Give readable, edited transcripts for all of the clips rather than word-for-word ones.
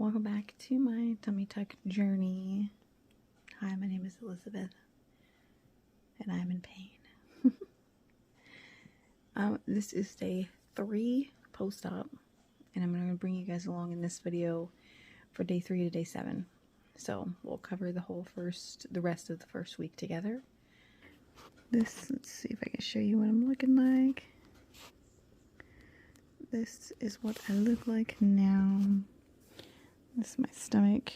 Welcome back to my tummy tuck journey. Hi, my name is Elizabeth, and I'm in pain. This is day 3 post-op, and I'm going to bring you guys along in this video for day 3 to day 7. So we'll cover the rest of the first week together. Let's see if I can show you what I'm looking like. This is what I look like now. This is my stomach.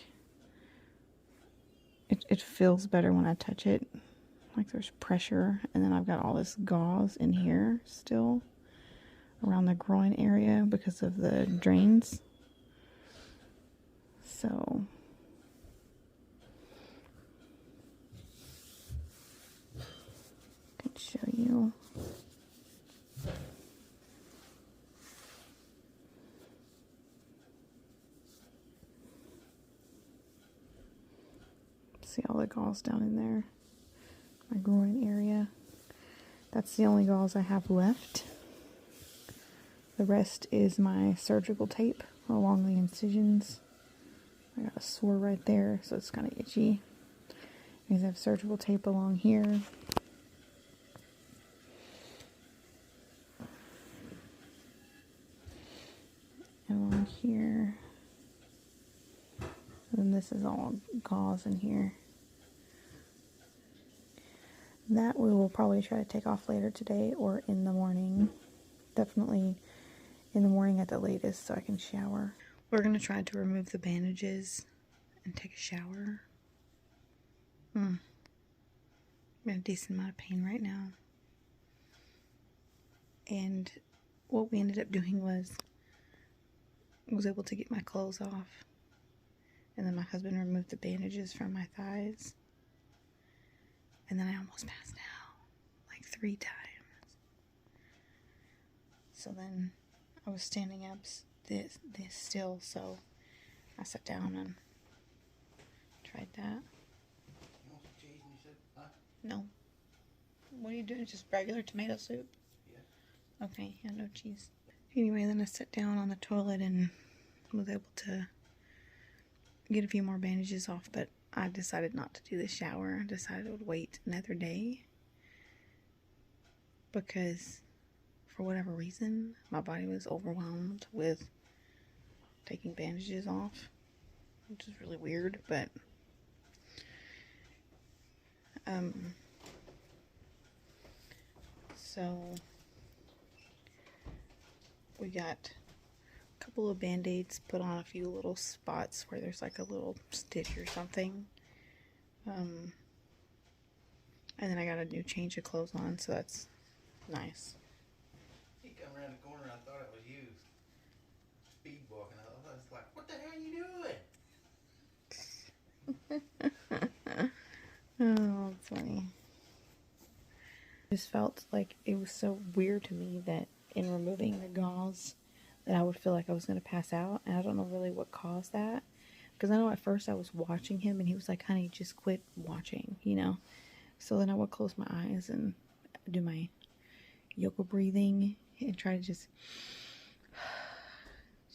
It feels better when I touch it. Like there's pressure. And then I've got all this gauze in here still. Around the groin area because of the drains. So. I can show you. See all the gauze down in there, my groin area. That's the only gauze I have left. The rest is my surgical tape along the incisions. I got a sore right there, so it's kind of itchy. Because I have surgical tape along here. And along here. And this is all gauze in here. That we will probably try to take off later today or in the morning. Definitely in the morning at the latest so I can shower. We're going to try to remove the bandages and take a shower. I'm in a decent amount of pain right now. And what we ended up doing was able to get my clothes off. And then my husband removed the bandages from my thighs. And then I almost passed out, like 3 times. So then I was standing up this still, so I sat down and tried that. No. What are you doing? Just regular tomato soup? Yeah. Okay, yeah, no cheese. Anyway, then I sat down on the toilet and was able to get a few more bandages off, but I decided not to do the shower. I decided I would wait another day because for whatever reason my body was overwhelmed with taking bandages off, which is really weird, but so we got a couple of band-aids put on a few little spots where there's like a little stitch or something. And then I got a new change of clothes on, so that's nice. He come around the corner and I thought it was you. Speed walking. I was like, what the hell are you doing? Oh, that's funny. I just felt like it was so weird to me that in removing the gauze that I would feel like I was going to pass out, and I don't know really what caused that, because I know at first I was watching him and he was like, honey, just quit watching, you know. So then I would close my eyes and do my yoga breathing and try to just,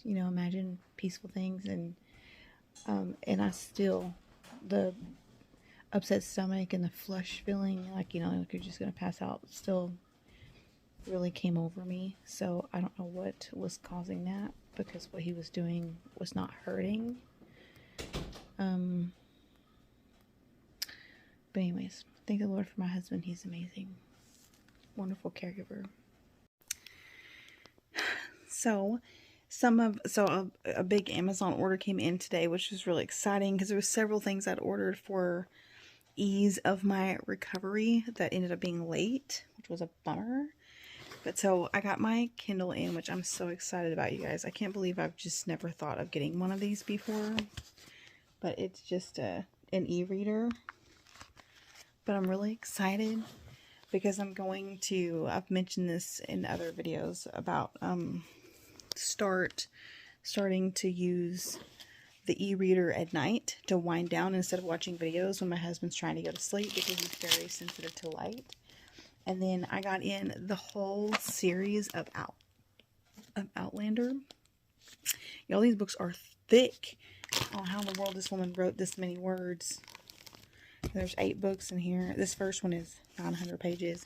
you know, imagine peaceful things, and I still, the upset stomach and the flush feeling like, you know, like you're just going to pass out still really came over me. So I don't know what was causing that, because what he was doing was not hurting. But anyways, thank the Lord for my husband. He's amazing. Wonderful caregiver. So a big Amazon order came in today, which was really exciting because there was several things I'd ordered for ease of my recovery that ended up being late, which was a bummer. But so I got my Kindle in, which I'm so excited about, you guys. I can't believe I've just never thought of getting one of these before. But it's just an e-reader. But I'm really excited because I'm going to, I've mentioned this in other videos about starting to use the e-reader at night to wind down instead of watching videos when my husband's trying to go to sleep, because he's very sensitive to light. And then I got in the whole series of Outlander. Y'all, these books are thick. I don't know how in the world this woman wrote this many words. There's 8 books in here. This first one is 900 pages.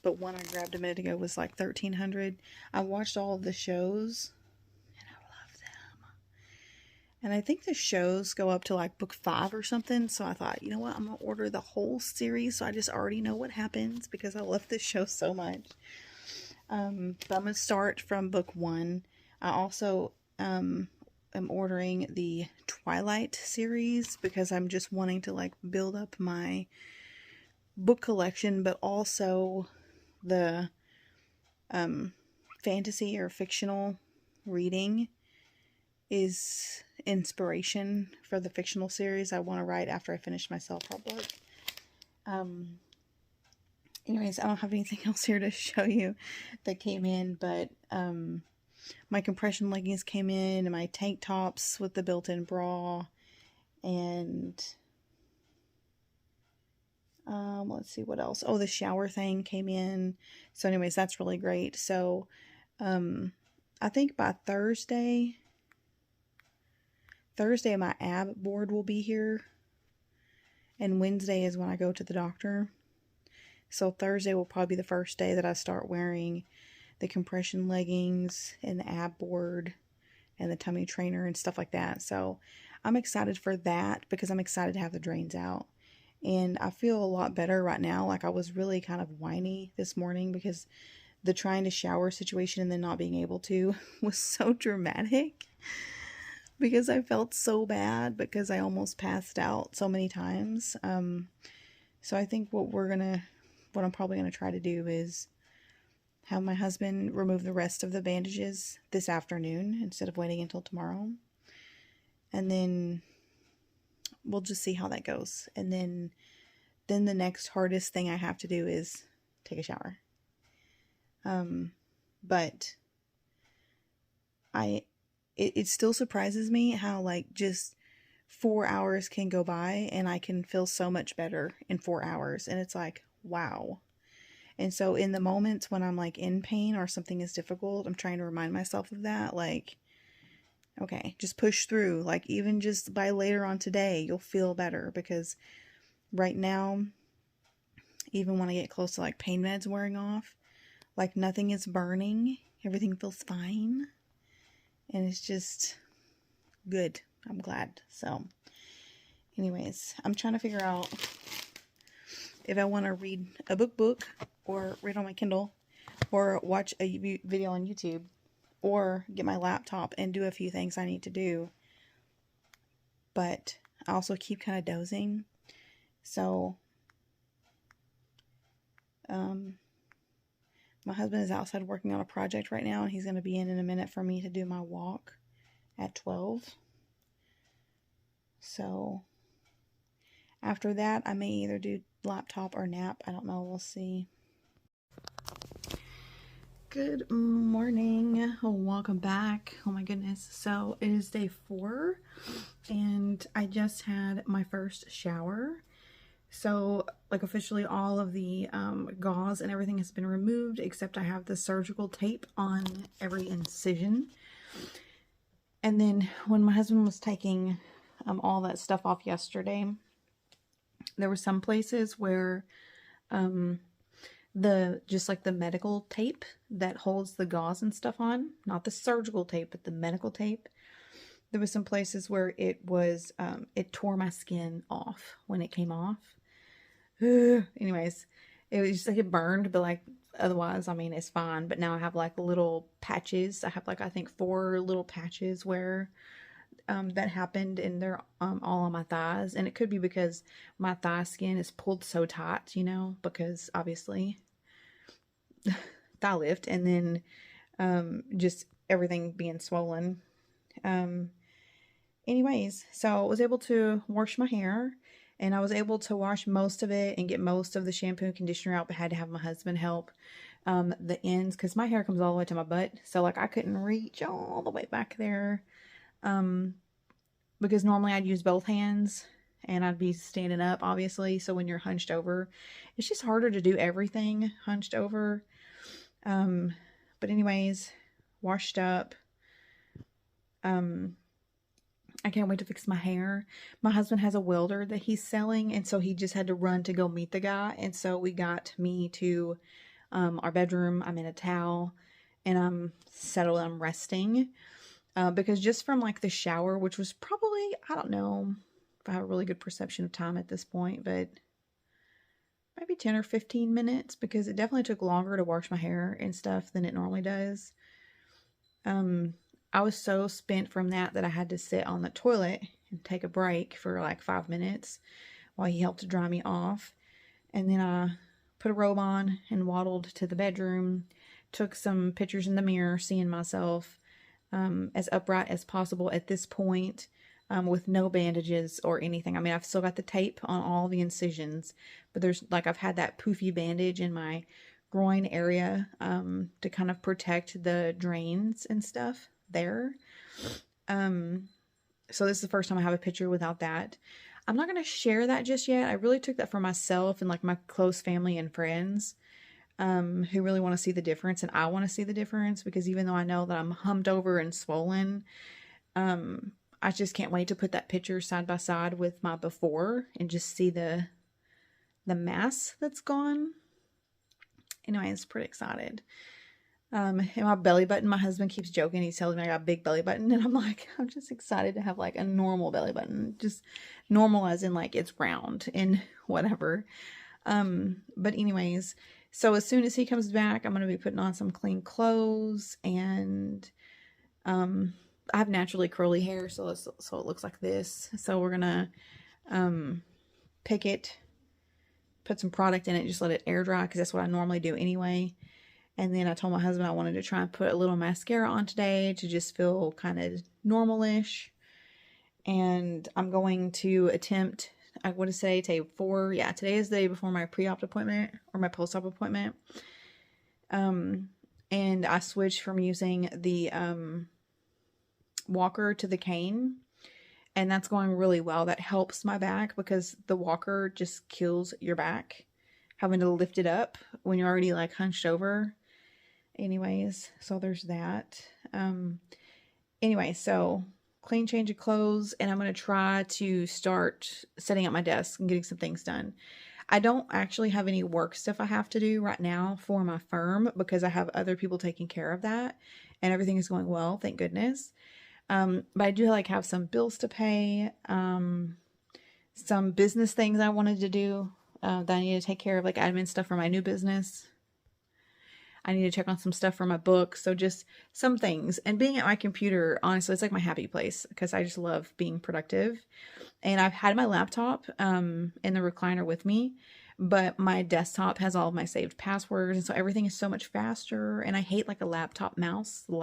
But one I grabbed a minute ago was like 1,300. I watched all of the shows. And I love them. And I think the shows go up to like book 5 or something. So I thought, you know what? I'm going to order the whole series. So I just already know what happens. Because I love this show so much. But I'm going to start from book 1. I also am ordering the Twilight series. Because I'm just wanting to like build up my book collection. But also the fantasy or fictional reading is inspiration for the fictional series I want to write after I finish my self-help book. Anyways, I don't have anything else here to show you that came in, but my compression leggings came in, and my tank tops with the built-in bra, and let's see what else. Oh, the shower thing came in. So anyways, that's really great. So I think by Thursday my ab board will be here, and Wednesday is when I go to the doctor. So Thursday will probably be the first day that I start wearing the compression leggings and the ab board and the tummy trainer and stuff like that. So I'm excited for that because I'm excited to have the drains out. And I feel a lot better right now. Like I was really kind of whiny this morning because the trying to shower situation and then not being able to was so dramatic. Because I felt so bad because I almost passed out so many times. So I think what I'm probably gonna try to do is have my husband remove the rest of the bandages this afternoon instead of waiting until tomorrow. And then we'll just see how that goes. And then the next hardest thing I have to do is take a shower. But it still surprises me how like just 4 hours can go by and I can feel so much better in 4 hours. And it's like, wow. And so in the moments when I'm like in pain or something is difficult, I'm trying to remind myself of that. Like, okay, just push through. Like even just by later on today, you'll feel better, because right now, even when I get close to like pain meds wearing off, like nothing is burning. Everything feels fine. And it's just good. I'm glad. So anyways, I'm trying to figure out if I want to read a book or read on my Kindle or watch a video on YouTube or get my laptop and do a few things I need to do. But I also keep kind of dozing. So my husband is outside working on a project right now, and he's going to be in a minute for me to do my walk at 12. So after that, I may either do laptop or nap. I don't know. We'll see. Good morning. Welcome back. Oh my goodness. So it is day 4, and I just had my first shower. So like officially all of the gauze and everything has been removed, except I have the surgical tape on every incision. And then when my husband was taking all that stuff off yesterday, there were some places where just like the medical tape that holds the gauze and stuff on, not the surgical tape, but the medical tape, there was some places where it was it tore my skin off when it came off. Anyways, it was just like it burned, but like otherwise, I mean, it's fine. But now I have like little patches. I have like, I think 4 little patches where that happened, and they're all on my thighs. And it could be because my thigh skin is pulled so tight, you know, because obviously thigh lift, and then just everything being swollen. Anyways, so I was able to wash my hair, and I was able to wash most of it and get most of the shampoo and conditioner out, but had to have my husband help the ends, because my hair comes all the way to my butt. So like I couldn't reach all the way back there, because normally I'd use both hands and I'd be standing up, obviously. So when you're hunched over, it's just harder to do everything hunched over. But anyways, washed up. I can't wait to fix my hair. My husband has a welder that he's selling, and so he just had to run to go meet the guy. And so we got me to our bedroom. I'm in a towel and I'm settled. I'm resting because just from like the shower, which was probably, I don't know if I have a really good perception of time at this point, but maybe 10 or 15 minutes because it definitely took longer to wash my hair and stuff than it normally does. I was so spent from that I had to sit on the toilet and take a break for like 5 minutes while he helped to dry me off. And then I put a robe on and waddled to the bedroom, took some pictures in the mirror, seeing myself as upright as possible at this point, with no bandages or anything. I mean, I've still got the tape on all the incisions, but there's like I've had that poofy bandage in my groin area to kind of protect the drains and stuff there. So this is the first time I have a picture without that. I'm not going to share that just yet. I really took that for myself and like my close family and friends who really want to see the difference, and I want to see the difference because even though I know that I'm humped over and swollen, I just can't wait to put that picture side by side with my before and just see the mass that's gone. Anyway, it's pretty excited. And my belly button, my husband keeps joking. He's telling me I got a big belly button. And I'm like, I'm just excited to have like a normal belly button. Just normal as in like it's round and whatever. But anyways, so as soon as he comes back, I'm going to be putting on some clean clothes. And I have naturally curly hair, so it looks like this. So we're going to pick it, put some product in it, just let it air dry because that's what I normally do anyway. And then I told my husband I wanted to try and put a little mascara on today to just feel kind of normal-ish. And I'm going to attempt, I want to say day 4. Yeah, today is the day before my pre-op appointment or my post-op appointment. And I switched from using the walker to the cane. And that's going really well. That helps my back because the walker just kills your back. Having to lift it up when you're already like hunched over. Anyways, so there's that. Anyway, so clean change of clothes, and I'm going to try to start setting up my desk and getting some things done. I don't actually have any work stuff I have to do right now for my firm because I have other people taking care of that, and everything is going well, thank goodness. But I do like have some bills to pay, some business things I wanted to do that I need to take care of, like admin stuff for my new business. I need to check on some stuff for my book. So just some things. And being at my computer, honestly, it's like my happy place because I just love being productive. And I've had my laptop in the recliner with me, but my desktop has all of my saved passwords. And so everything is so much faster. And I hate like a laptop mouse, the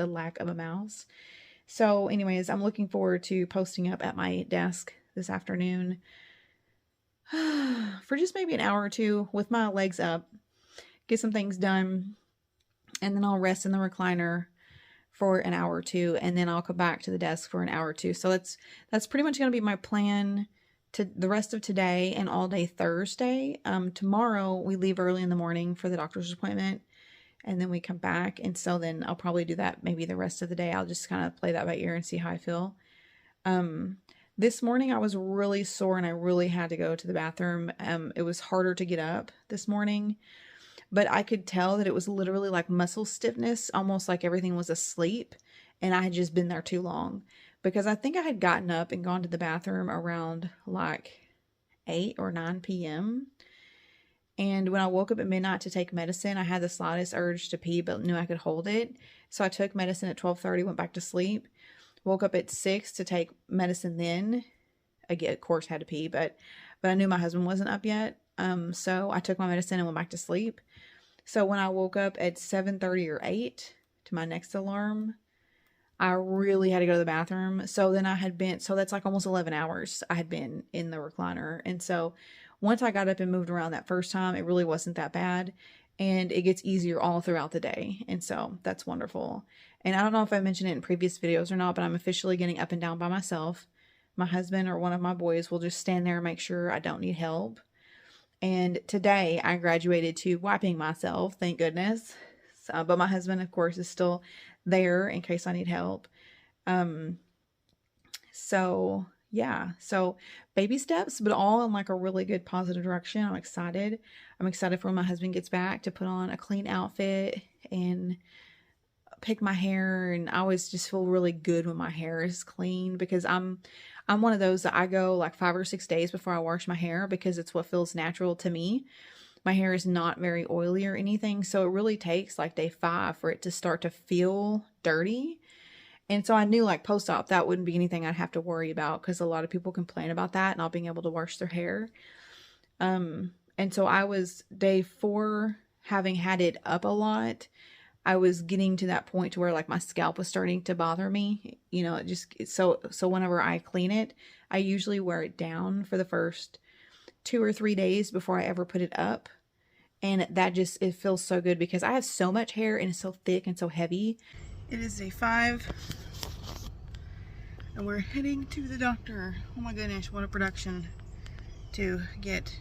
lack of a mouse. So anyways, I'm looking forward to posting up at my desk this afternoon for just maybe an hour or two with my legs up. Get some things done, and then I'll rest in the recliner for an hour or two, and then I'll come back to the desk for an hour or two. So that's pretty much going to be my plan to the rest of today and all day Thursday. Tomorrow we leave early in the morning for the doctor's appointment, and then we come back, and so then I'll probably do that maybe the rest of the day. I'll just kind of play that by ear and see how I feel. This morning I was really sore and I really had to go to the bathroom. It was harder to get up this morning. But I could tell that it was literally like muscle stiffness, almost like everything was asleep. And I had just been there too long. Because I think I had gotten up and gone to the bathroom around like 8 or 9 p.m. And when I woke up at midnight to take medicine, I had the slightest urge to pee, but knew I could hold it. So I took medicine at 12:30, went back to sleep. Woke up at 6 to take medicine then. Again, of course, had to pee, but I knew my husband wasn't up yet. So I took my medicine and went back to sleep. So when I woke up at 7:30 or 8 to my next alarm, I really had to go to the bathroom. So then so that's like almost 11 hours I had been in the recliner. And so once I got up and moved around that first time, it really wasn't that bad. And it gets easier all throughout the day. And so that's wonderful. And I don't know if I mentioned it in previous videos or not, but I'm officially getting up and down by myself. My husband or one of my boys will just stand there and make sure I don't need help. And today I graduated to wiping myself, thank goodness. So, but my husband, of course, is still there in case I need help. So yeah, so baby steps, but all in like a really good positive direction. I'm excited. I'm excited for when my husband gets back to put on a clean outfit and pick my hair, and I always just feel really good when my hair is clean because I'm one of those that I go like 5 or 6 days before I wash my hair because it's what feels natural to me. My hair is not very oily or anything, so it really takes like day 5 for it to start to feel dirty. And so I knew like post-op that wouldn't be anything I'd have to worry about because a lot of people complain about that not being able to wash their hair. And so I was day 4 having had it up a lot. I was getting to that point to where like my scalp was starting to bother me. You know, so whenever I clean it, I usually wear it down for the first 2 or 3 days before I ever put it up. And that just, it feels so good because I have so much hair and it's so thick and so heavy. It is day 5 and we're heading to the doctor. Oh my goodness, what a production to get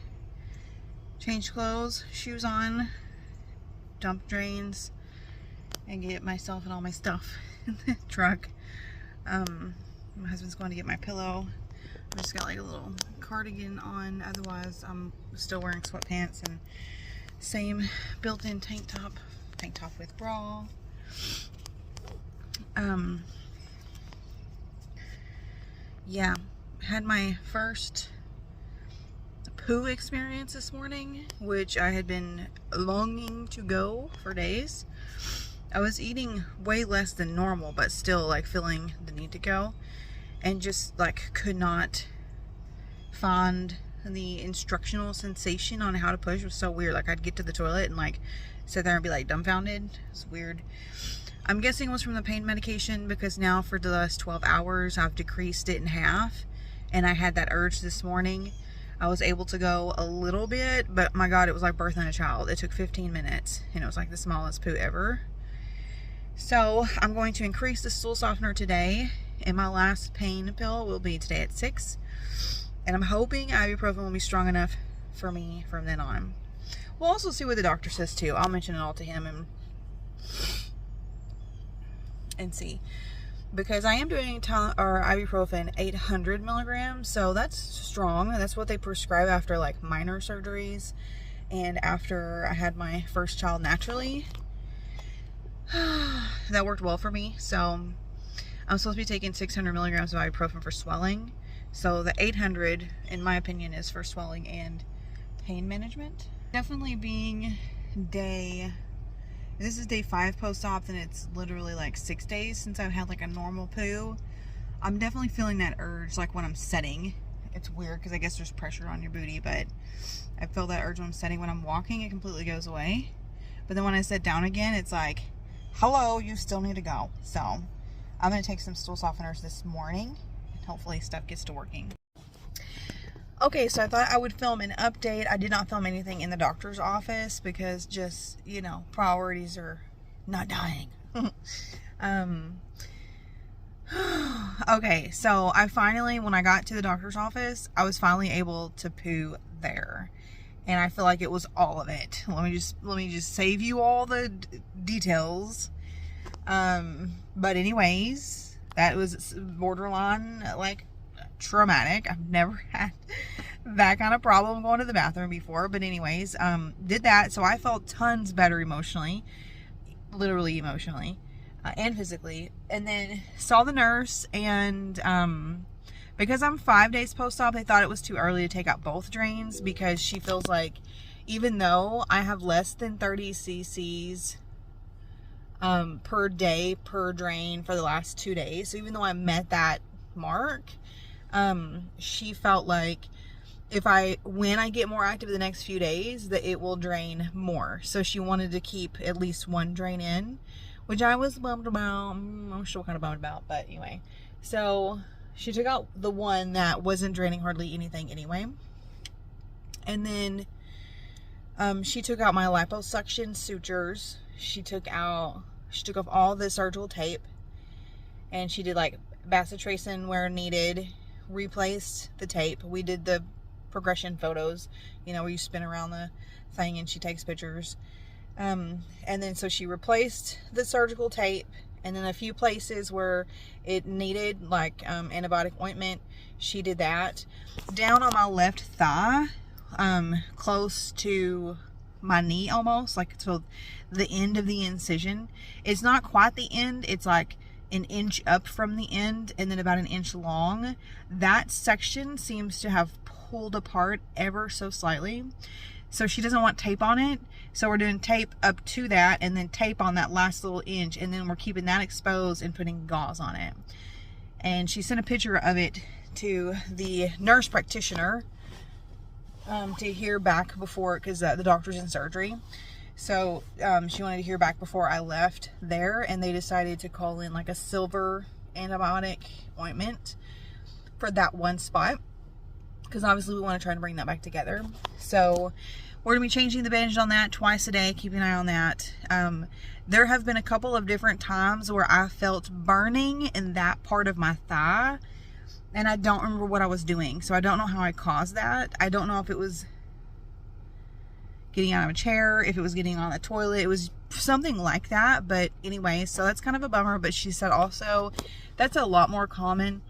change clothes, shoes on, dump drains, and get myself and all my stuff in the truck. My husband's going to get my pillow. I just got like a little cardigan on, otherwise I'm still wearing sweatpants and same built-in tank top with bra. Yeah, had my first poo experience this morning, which I had been longing to go for days. I was eating way less than normal, but still like feeling the need to go, and just like could not find the instructional sensation on how to push. It was so weird. Like I'd get to the toilet and like sit there and be like dumbfounded. It's weird. I'm guessing it was from the pain medication because now for the last 12 hours I've decreased it in half, and I had that urge this morning. I was able to go a little bit, but my God, it was like birthing a child. It took 15 minutes and it was like the smallest poo ever. So I'm going to increase the stool softener today, and my last pain pill will be today at 6. And I'm hoping ibuprofen will be strong enough for me from then on. We'll also see what the doctor says too. I'll mention it all to him and see. Because I am doing ibuprofen 800 milligrams, so that's strong. That's what they prescribe after like minor surgeries and after I had my first child naturally. That worked well for me. So I'm supposed to be taking 600 milligrams of ibuprofen for swelling. So the 800, in my opinion, is for swelling and pain management. Definitely being this is day 5 post-op, and it's literally like 6 days since I've had like a normal poo. I'm definitely feeling that urge like when I'm setting. It's weird because I guess there's pressure on your booty, but I feel that urge when I'm setting. When I'm walking, it completely goes away. But then when I sit down again, it's like, hello, you still need to go. So I'm going to take some stool softeners this morning, and hopefully stuff gets to working. Okay, so I thought I would film an update. I did not film anything in the doctor's office because just, you know, priorities are not dying. Okay, so I finally, when I got to the doctor's office, I was finally able to poo there. And I feel like it was all of it. Let me just save you all the details. But anyways, that was borderline like traumatic. I've never had that kind of problem going to the bathroom before, but anyways, did that. So I felt tons better emotionally, literally emotionally, and physically. And then saw the nurse, and because I'm 5 days post-op, they thought it was too early to take out both drains because she feels like even though I have less than 30 cc's per day per drain for the last 2 days, so even though I met that mark, she felt like when I get more active the next few days, that it will drain more. So she wanted to keep at least one drain in, which I was bummed about. I'm still kind of bummed about, but anyway. So she took out the one that wasn't draining hardly anything anyway. And then she took out my liposuction sutures. She took off all the surgical tape, and she did like bacitracin where needed, replaced the tape. We did the progression photos, you know, where you spin around the thing and she takes pictures. And then so she replaced the surgical tape, And then a few places where it needed like antibiotic ointment, she did that. Down on my left thigh, close to my knee almost, like so the end of the incision. It's not quite the end, it's like an inch up from the end and then about an inch long. That section seems to have pulled apart ever so slightly. So she doesn't want tape on it. So we're doing tape up to that and then tape on that last little inch. And then we're keeping that exposed and putting gauze on it. And she sent a picture of it to the nurse practitioner to hear back before, because the doctor's in surgery. So she wanted to hear back before I left there. And they decided to call in like a silver antibiotic ointment for that one spot, because obviously we want to try and bring that back together. So we're going to be changing the bandage on that twice a day. Keep an eye on that. There have been a couple of different times where I felt burning in that part of my thigh, and I don't remember what I was doing. So I don't know how I caused that. I don't know if it was getting out of a chair, if it was getting on the toilet. It was something like that. But anyway, so that's kind of a bummer. But she said also that's a lot more common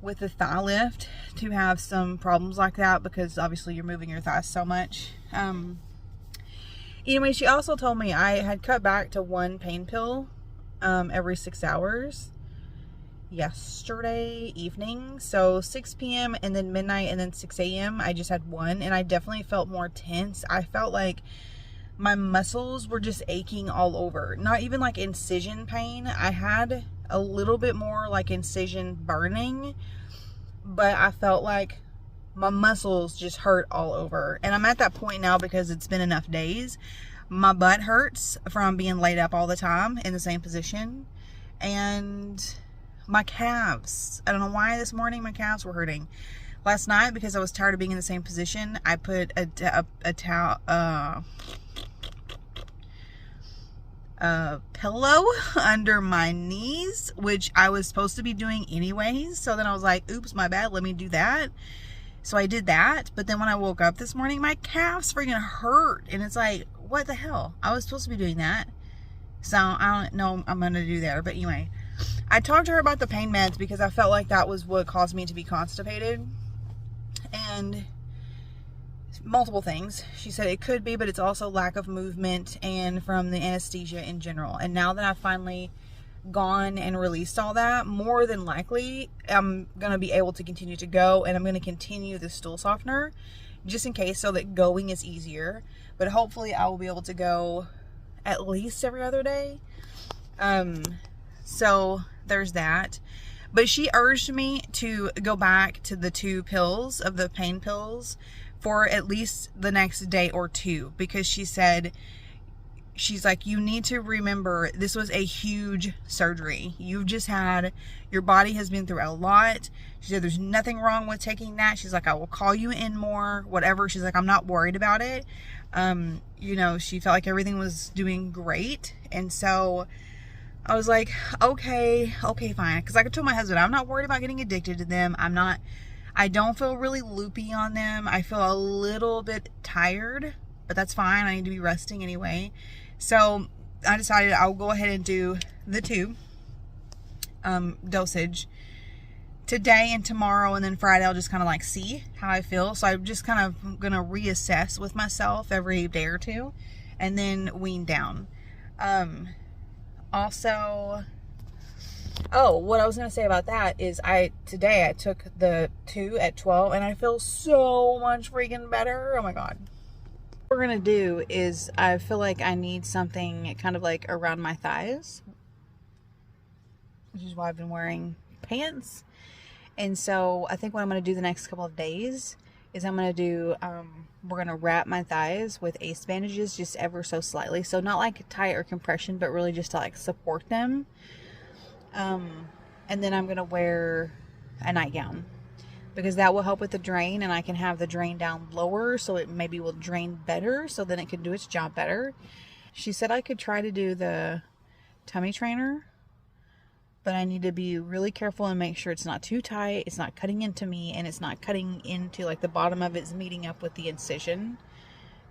with the thigh lift to have some problems like that, because obviously you're moving your thighs so much. Anyway, she also told me I had cut back to one pain pill every 6 hours yesterday evening. So 6 p.m. and then midnight and then 6 a.m. I just had one, and I definitely felt more tense. I felt like my muscles were just aching all over. Not even like incision pain. I had a little bit more like incision burning, but I felt like my muscles just hurt all over. And I'm at that point now because it's been enough days. My butt hurts from being laid up all the time in the same position, and my calves, I don't know why this morning my calves were hurting. Last night, because I was tired of being in the same position, I put a pillow under my knees, which I was supposed to be doing anyways. So then I was like, oops, my bad, let me do that. So I did that. But then when I woke up this morning, my calves freaking hurt. And it's like, what the hell? I was supposed to be doing that. So I don't know I'm going to do that. But anyway, I talked to her about the pain meds because I felt like that was what caused me to be constipated. And multiple things. She said it could be, but it's also lack of movement and from the anesthesia in general. And now that I've finally gone and released all that, more than likely I'm going to be able to continue to go, and I'm going to continue the stool softener just in case, so that going is easier. But hopefully I will be able to go at least every other day. So there's that. But she urged me to go back to the 2 pills of the pain pills for at least the next day or 2, because she said, she's like, you need to remember this was a huge surgery. You've just had, your body has been through a lot. She said there's nothing wrong with taking that. She's like, I will call you in more, whatever. She's like, I'm not worried about it. You know, she felt like everything was doing great. And so I was like, okay, fine. Because like I told my husband, I'm not worried about getting addicted to them. I don't feel really loopy on them. I feel a little bit tired, but that's fine. I need to be resting anyway. So I decided I'll go ahead and do the 2 dosage today and tomorrow, and then Friday I'll just kind of like see how I feel. So I'm just kind of going to reassess with myself every day or 2 and then wean down. Also, oh, what I was going to say about that is today I took the 2 at 12 and I feel so much freaking better. Oh my God. What we're going to do is, I feel like I need something kind of like around my thighs, which is why I've been wearing pants. And so I think what I'm going to do the next couple of days is I'm going to do, we're going to wrap my thighs with ace bandages just ever so slightly. So not like tight or compression, but really just to like support them. And then I'm going to wear a nightgown, because that will help with the drain, and I can have the drain down lower so it maybe will drain better, so then it can do its job better. She said I could try to do the tummy trainer, but I need to be really careful and make sure it's not too tight, it's not cutting into me, and it's not cutting into like the bottom of it's meeting up with the incision.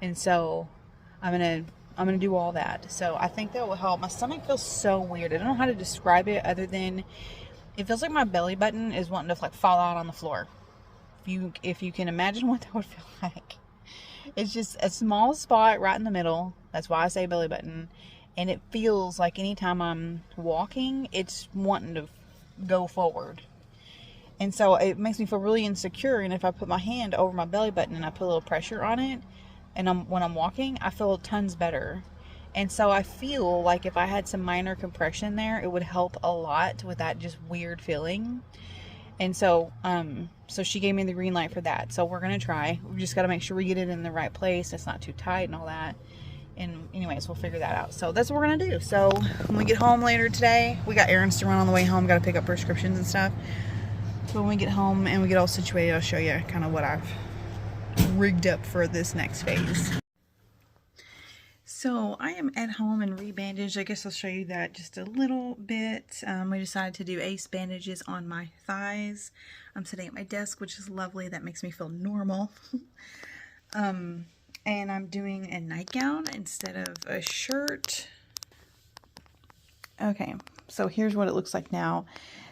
And so I'm going to I'm going to do all that. So I think that will help. My stomach feels so weird. I don't know how to describe it other than it feels like my belly button is wanting to like fall out on the floor. If you can imagine what that would feel like. It's just a small spot right in the middle. That's why I say belly button. And it feels like anytime I'm walking, it's wanting to go forward. And so it makes me feel really insecure. And if I put my hand over my belly button and I put a little pressure on it, and when I'm walking, I feel tons better. And so I feel like if I had some minor compression there, it would help a lot with that just weird feeling. And so she gave me the green light for that. So we're gonna try. We just got to make sure we get it in the right place. It's not too tight and all that. And anyways, we'll figure that out. So that's what we're gonna do. So when we get home later today, we got errands to run on the way home. Got to pick up prescriptions and stuff. So when we get home and we get all situated, I'll show you kind of what I've rigged up for this next phase. So I am at home and rebandaged. I guess I'll show you that just a little bit. We decided to do ace bandages on my thighs. I'm sitting at my desk, which is lovely. That makes me feel normal. And I'm doing a nightgown instead of a shirt. Okay, so here's what it looks like now.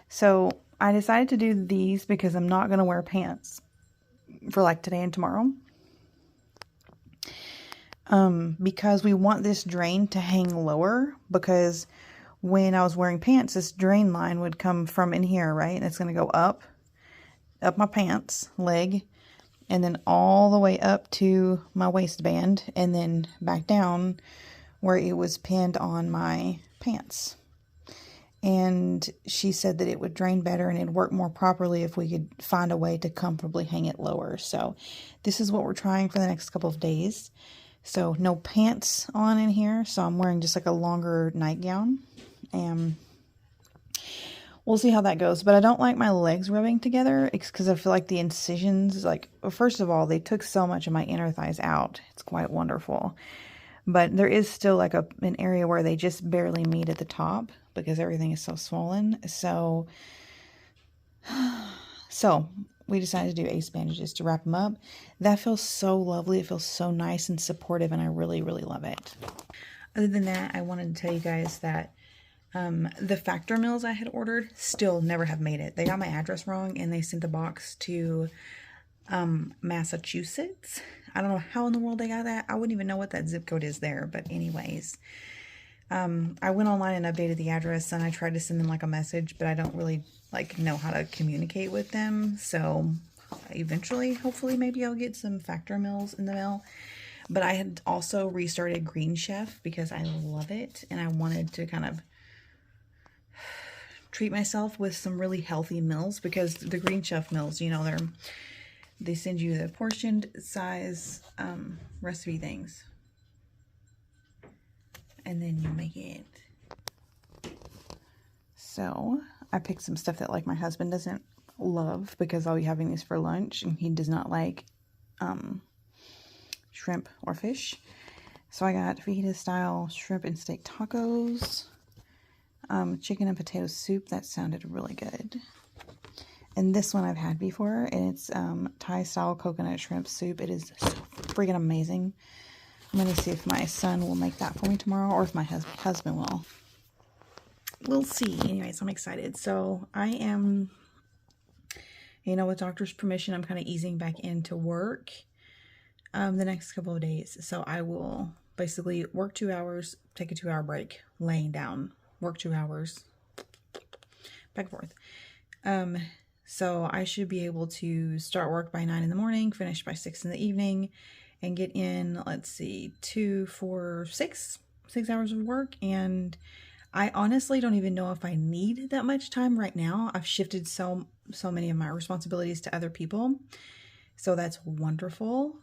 So I decided to do these because I'm not going to wear pants for like today and tomorrow. Because we want this drain to hang lower, because when I was wearing pants, this drain line would come from in here, right? And it's going to go up my pants leg, and then all the way up to my waistband, and then back down where it was pinned on my pants. And she said that it would drain better and it'd work more properly if we could find a way to comfortably hang it lower. So this is what we're trying for the next couple of days. So no pants on in here. So I'm wearing just like a longer nightgown. And we'll see how that goes. But I don't like my legs rubbing together. It's because I feel like the incisions, like, well, first of all, they took so much of my inner thighs out. It's quite wonderful. But there is still like an area where they just barely meet at the top because everything is so swollen. So we decided to do ace bandages to wrap them up. That feels so lovely. It feels so nice and supportive, and I really, really love it. Other than that, I wanted to tell you guys that the Factor meals I had ordered still never have made it. They got my address wrong, and they sent the box to Massachusetts. I don't know how in the world they got that. I wouldn't even know what that zip code is there. But anyways, I went online and updated the address, and I tried to send them like a message, but I don't really like know how to communicate with them. So eventually, hopefully, maybe I'll get some Factor meals in the mail. But I had also restarted Green Chef because I love it, and I wanted to kind of treat myself with some really healthy meals, because the Green Chef meals, you know, they send you the portioned size recipe things, and then you make it. So I picked some stuff that like my husband doesn't love, because I'll be having these for lunch, and he does not like shrimp or fish. So I got fajita style shrimp and steak tacos, chicken and potato soup. That sounded really good. And this one I've had before, and it's Thai style coconut shrimp soup. It is so freaking amazing. I'm going to see if my son will make that for me tomorrow, or if my husband will. We'll see. Anyways, I'm excited. So I am, you know, with doctor's permission, I'm kind of easing back into work the next couple of days. So I will basically work 2 hours, take a 2-hour break, laying down, work 2 hours, back and forth. So I should be able to start work by 9 in the morning, finish by 6 in the evening, and get in, let's see, 2, 4, 6 hours of work. And I honestly don't even know if I need that much time right now. I've shifted so many of my responsibilities to other people. So that's wonderful.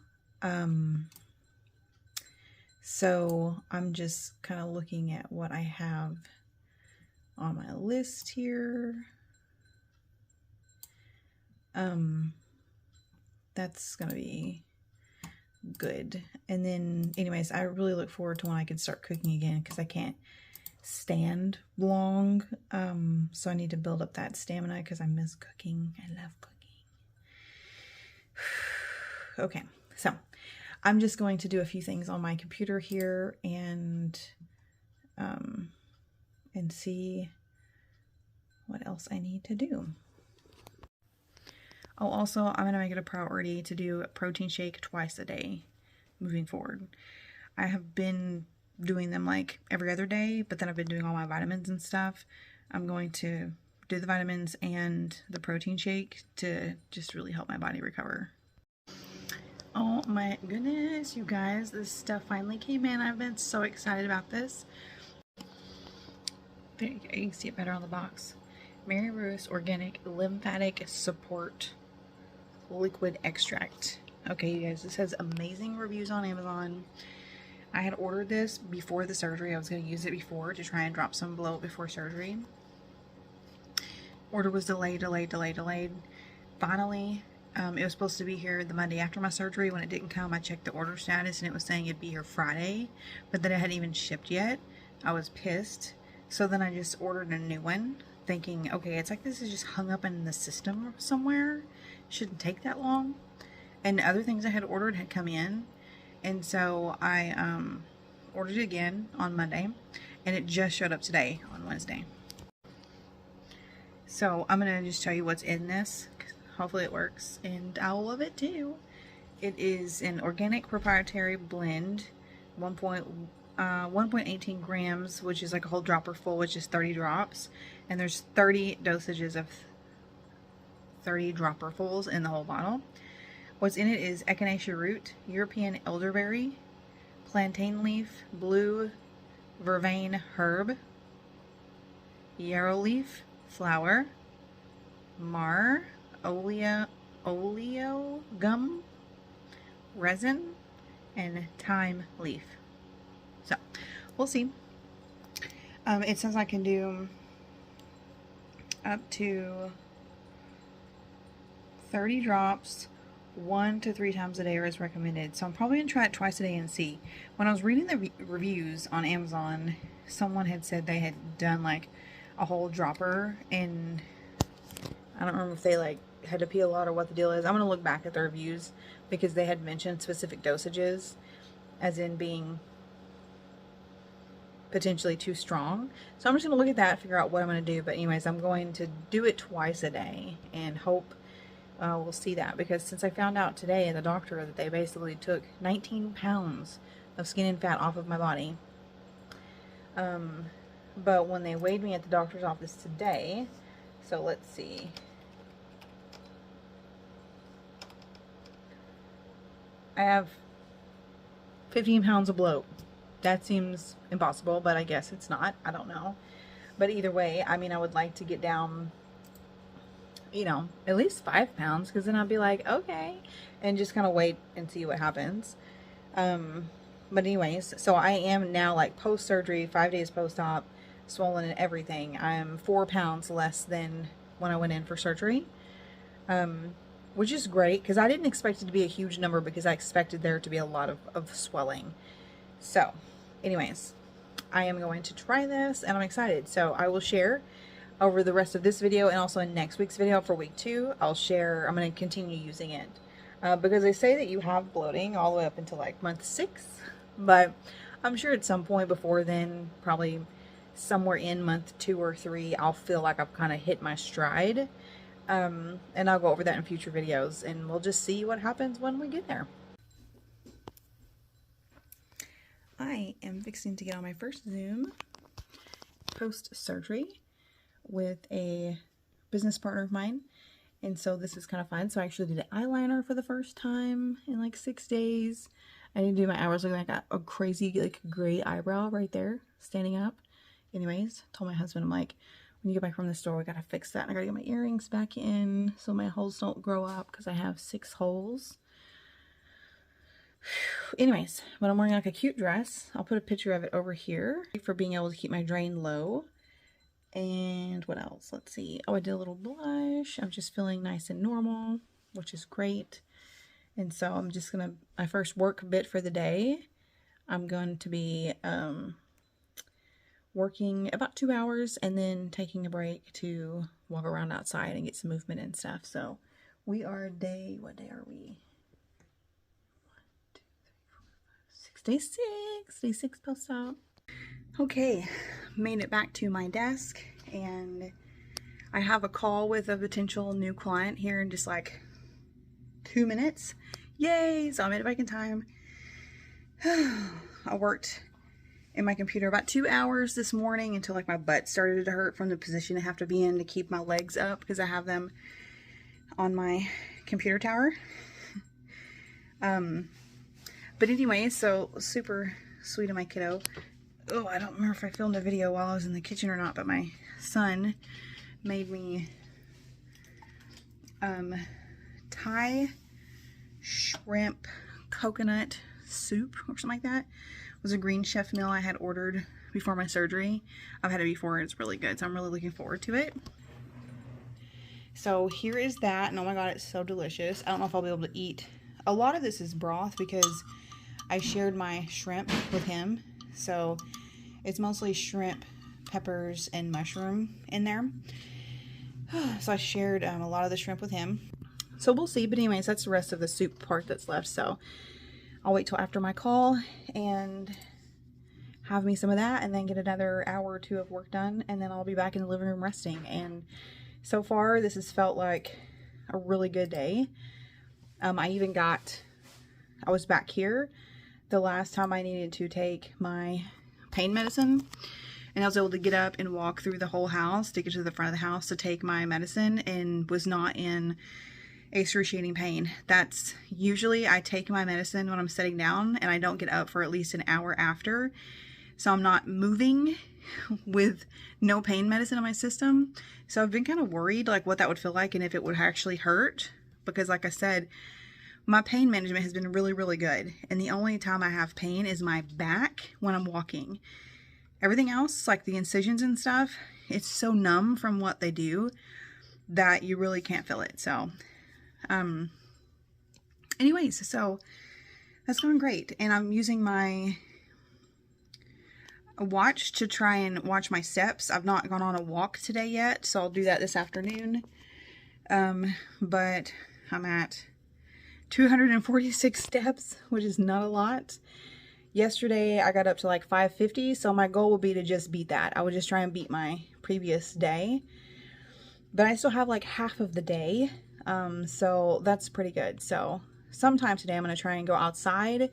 So I'm just kind of looking at what I have on my list here. That's gonna be good. And then anyways, I really look forward to when I can start cooking again, because I can't stand long. So I need to build up that stamina, because I miss cooking. I love cooking. Okay, so I'm just going to do a few things on my computer here and see what else I need to do. Oh, also, I'm going to make it a priority to do a protein shake twice a day moving forward. I have been doing them like every other day, but then I've been doing all my vitamins and stuff. I'm going to do the vitamins and the protein shake to just really help my body recover. Oh my goodness, you guys, this stuff finally came in. I've been so excited about this. There you go. You can see it better on the box. Mary Ruth's Organic Lymphatic Support Liquid Extract. Okay, you guys, this has amazing reviews on Amazon. I had ordered this before the surgery. I was going to use it before to try and drop some bloat before surgery. Order was delayed. Finally, it was supposed to be here the Monday after my surgery. When it didn't come, I checked the order status and it was saying it'd be here Friday, but then it hadn't even shipped yet. I was pissed. So then I just ordered a new one, thinking, okay, it's like this is just hung up in the system somewhere. Shouldn't take that long. And other things I had ordered had come in. And so I ordered it again on Monday, and it just showed up today on Wednesday. So I'm going to just tell you what's in this. Hopefully it works, and I'll love it too. It is an organic proprietary blend, 1.18 grams, which is like a whole dropper full, which is 30 drops. And there's 30 dosages of 30 dropperfuls in the whole bottle. What's in it is echinacea root, European elderberry, plantain leaf, blue vervain herb, yarrow leaf flower, oleo gum, resin, and thyme leaf. So we'll see. It says I can do up to 30 drops 1 to 3 times a day is recommended. So I'm probably going to try it twice a day and see. When I was reading the reviews on Amazon, someone had said they had done like a whole dropper, and I don't remember if they like had to pee a lot or what the deal is. I'm going to look back at the reviews because they had mentioned specific dosages as in being potentially too strong. So I'm just going to look at that, figure out what I'm going to do. But anyways, I'm going to do it twice a day and hope we'll see that, because since I found out today at the doctor that they basically took 19 pounds of skin and fat off of my body. But when they weighed me at the doctor's office today, so let's see. I have 15 pounds of bloat. That seems impossible, but I guess it's not. I don't know. But either way, I mean, I would like to get down, you know, at least 5 pounds, because then I'll be like, okay, and just kind of wait and see what happens. But anyways, so I am now like post-surgery, 5 days post-op, swollen and everything. I'm 4 pounds less than when I went in for surgery, which is great, because I didn't expect it to be a huge number, because I expected there to be a lot of swelling. So anyways, I am going to try this, and I'm excited. So I will share over the rest of this video, and also in next week's video for week 2, I'm going to continue using it. Because they say that you have bloating all the way up until like month 6, but I'm sure at some point before then, probably somewhere in month 2 or 3, I'll feel like I've kind of hit my stride. And I'll go over that in future videos, and we'll just see what happens when we get there. I am fixing to get on my first Zoom post-surgery with a business partner of mine, and so this is kind of fun. So I actually did eyeliner for the first time in like 6 days. I didn't do my eyebrows, looking like a crazy like gray eyebrow right there standing up. Anyways, told my husband, I'm like, when you get back from the store, we gotta fix that, and I gotta get my earrings back in so my holes don't grow up, because I have 6 holes. Anyways, but I'm wearing like a cute dress. I'll put a picture of it over here for being able to keep my drain low. And what else? Let's see. Oh, I did a little blush. I'm just feeling nice and normal, which is great. And so I'm just gonna, my first work bit for the day, I'm going to be working about 2 hours and then taking a break to walk around outside and get some movement and stuff. So we are what day are we? 1, 2, Day six post-op. Okay, made it back to my desk, and I have a call with a potential new client here in just like 2 minutes. Yay! So I made it back in time. I worked in my computer about 2 hours this morning until like my butt started to hurt from the position I have to be in to keep my legs up because I have them on my computer tower. But anyway, so super sweet of my kiddo. Oh, I don't remember if I filmed a video while I was in the kitchen or not, but my son made me Thai shrimp coconut soup or something like that. It was a green chef meal I had ordered before my surgery. I've had it before and it's really good, so I'm really looking forward to it. So here is that, and oh my god, it's so delicious. I don't know if I'll be able to eat. A lot of this is broth because I shared my shrimp with him, so it's mostly shrimp, peppers, and mushroom in there. So I shared a lot of the shrimp with him. So we'll see, but anyways, that's the rest of the soup part that's left, so I'll wait till after my call and have me some of that and then get another hour or two of work done, and then I'll be back in the living room resting. And so far, this has felt like a really good day. I was back here the last time I needed to take my pain medicine, and I was able to get up and walk through the whole house to get to the front of the house to take my medicine and was not in excruciating pain. That's usually I take my medicine when I'm sitting down and I don't get up for at least an hour after. So I'm not moving with no pain medicine in my system. So I've been kind of worried like what that would feel like and if it would actually hurt, because like I said, my pain management has been really, really good. And the only time I have pain is my back when I'm walking. Everything else, like the incisions and stuff, it's so numb from what they do that you really can't feel it. So, anyways, so that's going great. And I'm using my watch to try and watch my steps. I've not gone on a walk today yet, so I'll do that this afternoon. But I'm at 246 steps, which is not a lot. Yesterday I got up to like 550, so my goal would be to just beat that. I would just try and beat my previous day, but I still have like half of the day, so that's pretty good. So sometime today I'm going to try and go outside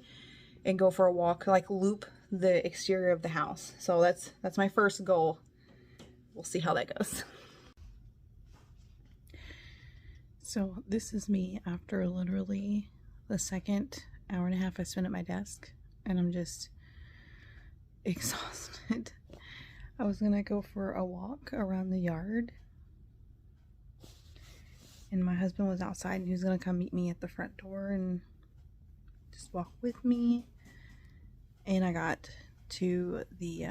and go for a walk, like loop the exterior of the house. So that's my first goal. We'll see how that goes. So this is me after literally the second hour and a half I spent at my desk, and I'm just exhausted. I was gonna go for a walk around the yard, and my husband was outside and he was gonna come meet me at the front door and just walk with me. And I got to the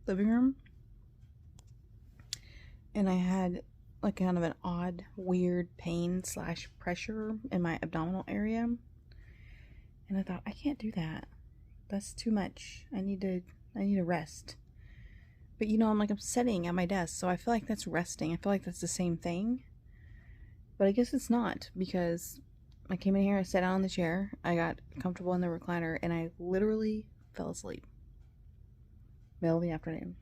living room and I had like kind of an odd, weird pain slash pressure in my abdominal area. And I thought, I can't do that. That's too much. I need to rest. But you know, I'm sitting at my desk, so I feel like that's resting. I feel like that's the same thing. But I guess it's not, because I came in here, I sat down on the chair, I got comfortable in the recliner, and I literally fell asleep. Middle of the afternoon.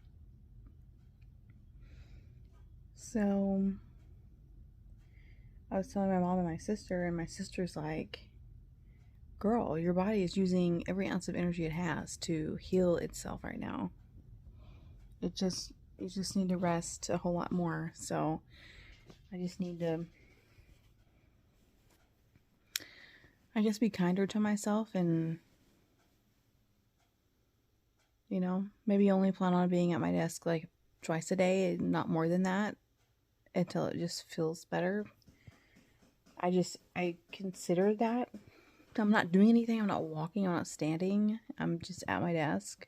So I was telling my mom and my sister's like, girl, your body is using every ounce of energy it has to heal itself right now. You just need to rest a whole lot more. So I just need to, I guess, be kinder to myself and, you know, maybe only plan on being at my desk like twice a day, not more than that, until it just feels better. I consider that. I'm not doing anything. I'm not walking. I'm not standing. I'm just at my desk.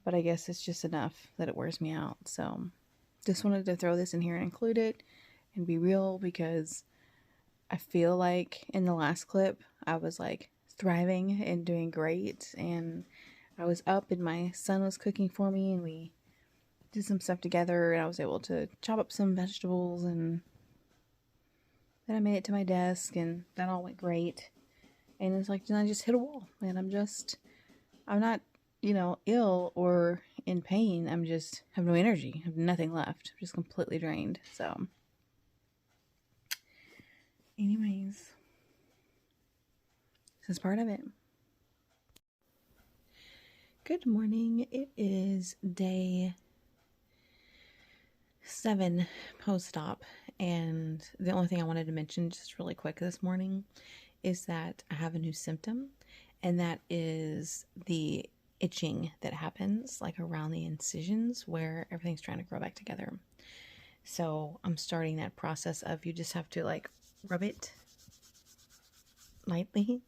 But I guess it's just enough that it wears me out. So just wanted to throw this in here and include it and be real, because I feel like in the last clip I was like thriving and doing great, and I was up and my son was cooking for me and we did some stuff together, and I was able to chop up some vegetables, and then I made it to my desk and that all went great. And it's like, then I just hit a wall, and I'm not, ill or in pain. I'm just have no energy, have nothing left, just completely drained. So, anyways, this is part of it. Good morning. It is day 7 post-op, and the only thing I wanted to mention just really quick this morning is that I have a new symptom, and that is the itching that happens like around the incisions where everything's trying to grow back together. So I'm starting that process of you just have to like rub it lightly,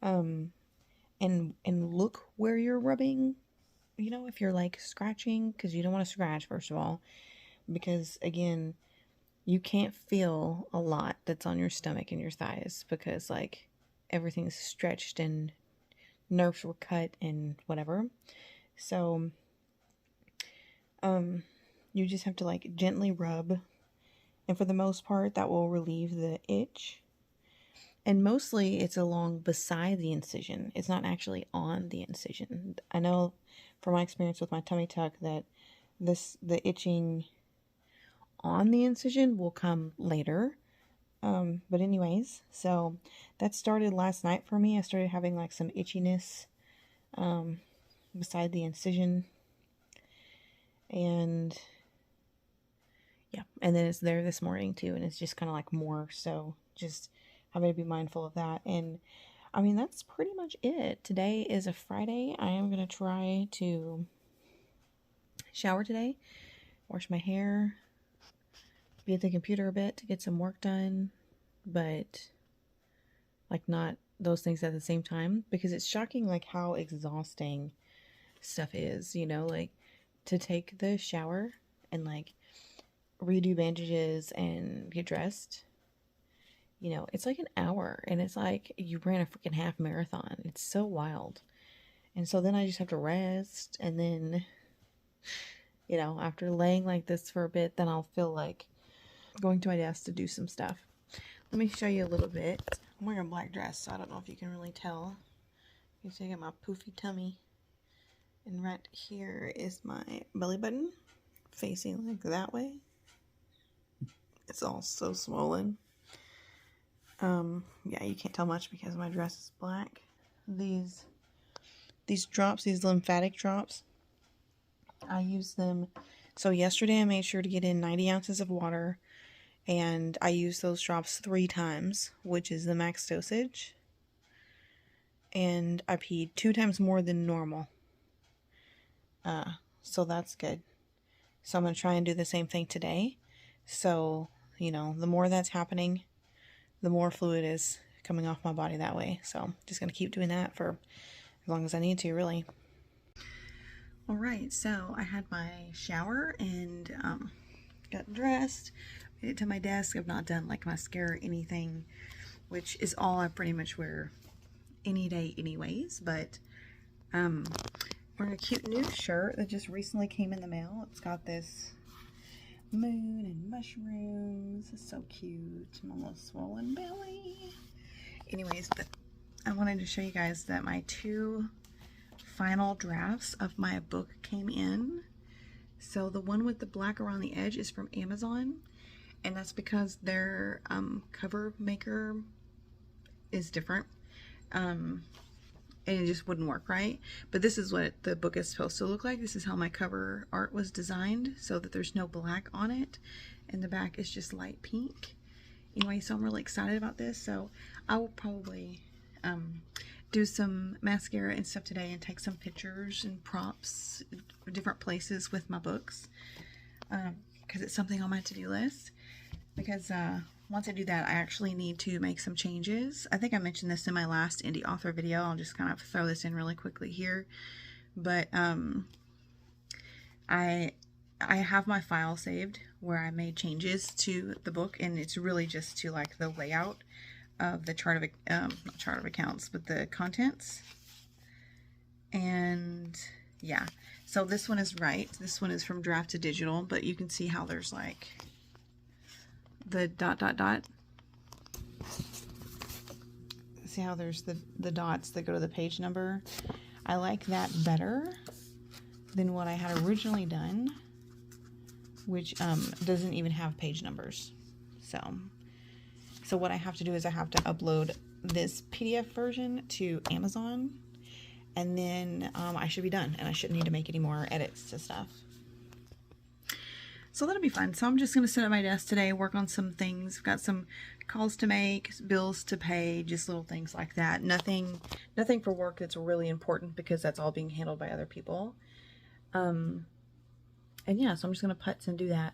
and look where you're rubbing, if you're like scratching, because you don't want to scratch, first of all, because again, you can't feel a lot that's on your stomach and your thighs, because like everything's stretched and nerves were cut and whatever. So you just have to like gently rub, and for the most part that will relieve the itch. And mostly it's along beside the incision. It's not actually on the incision. I know from my experience with my tummy tuck that the itching on the incision will come later. But anyways, so that started last night for me. I started having like some itchiness beside the incision. And yeah, and then it's there this morning too, and it's just kind of like more, so just having to be mindful of that. And I mean, that's pretty much it. Today is a Friday. I am going to try to shower today, wash my hair, be at the computer a bit to get some work done, but like not those things at the same time, because it's shocking like how exhausting stuff is, like to take the shower and like redo bandages and get dressed. It's like an hour, and it's like you ran a freaking half marathon. It's so wild. And so then I just have to rest, and then, after laying like this for a bit, then I'll feel like going to my desk to do some stuff. Let me show you a little bit. I'm wearing a black dress, so I don't know if you can really tell. You see I got my poofy tummy, and right here is my belly button, facing like that way. It's all so swollen. Yeah, you can't tell much because my dress is black. These drops, these lymphatic drops, I use them. So yesterday I made sure to get in 90 ounces of water, and I used those drops 3 times, which is the max dosage. And I peed 2 times more than normal. So that's good. So I'm going to try and do the same thing today. So, the more that's happening, the more fluid is coming off my body that way. So I'm just going to keep doing that for as long as I need to, really. All right, so I had my shower and got dressed, made it to my desk. I've not done like mascara or anything, which is all I pretty much wear any day anyways. But wearing a cute new shirt that just recently came in the mail. It's got this moon and mushrooms. It's so cute. My little swollen belly. Anyways, but I wanted to show you guys that my 2 final drafts of my book came in. So the one with the black around the edge is from Amazon, and that's because their cover maker is different, and it just wouldn't work right. But this is what the book is supposed to look like. This is how my cover art was designed, so that there's no black on it, and the back is just light pink. Anyway, so I'm really excited about this. So I will probably do some mascara and stuff today, and take some pictures and props, different places with my books, because it's something on my to-do list. Because once I do that, I actually need to make some changes. I think I mentioned this in my last indie author video. I'll just kind of throw this in really quickly here. But I have my file saved where I made changes to the book, and it's really just to like the layout of the chart of not chart of accounts, but the contents. And yeah, so this one is right. This one is from draft to digital, but you can see how there's like the ... See how there's the dots that go to the page number? I like that better than what I had originally done, which doesn't even have page numbers. So what I have to do is I have to upload this PDF version to Amazon, and then I should be done, and I shouldn't need to make any more edits to stuff. So that'll be fun. So I'm just going to sit at my desk today, work on some things. I've got some calls to make, bills to pay, just little things like that. Nothing for work that's really important, because that's all being handled by other people. And yeah, so I'm just going to putz and do that.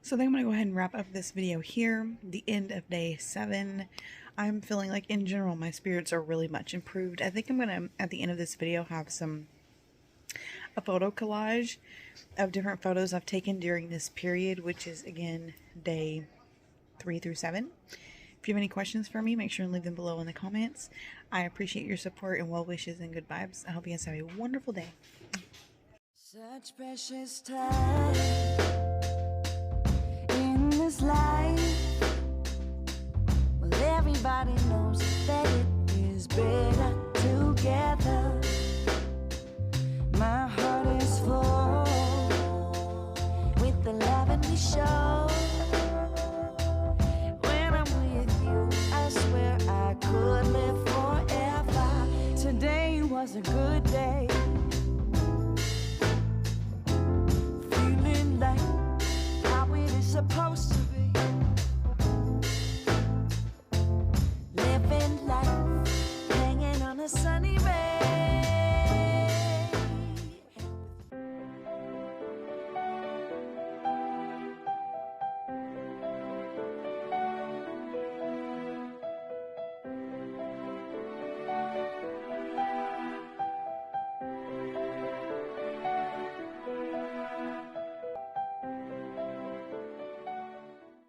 So then I'm going to go ahead and wrap up this video here, the end of day 7. I'm feeling like, in general, my spirits are really much improved. I think I'm going to, at the end of this video, have a photo collage of different photos I've taken during this period, which is, again, day 3 through 7. If you have any questions for me, make sure and leave them below in the comments. I appreciate your support and well wishes and good vibes. I hope you guys have a wonderful day. Such precious time in this life. Well, everybody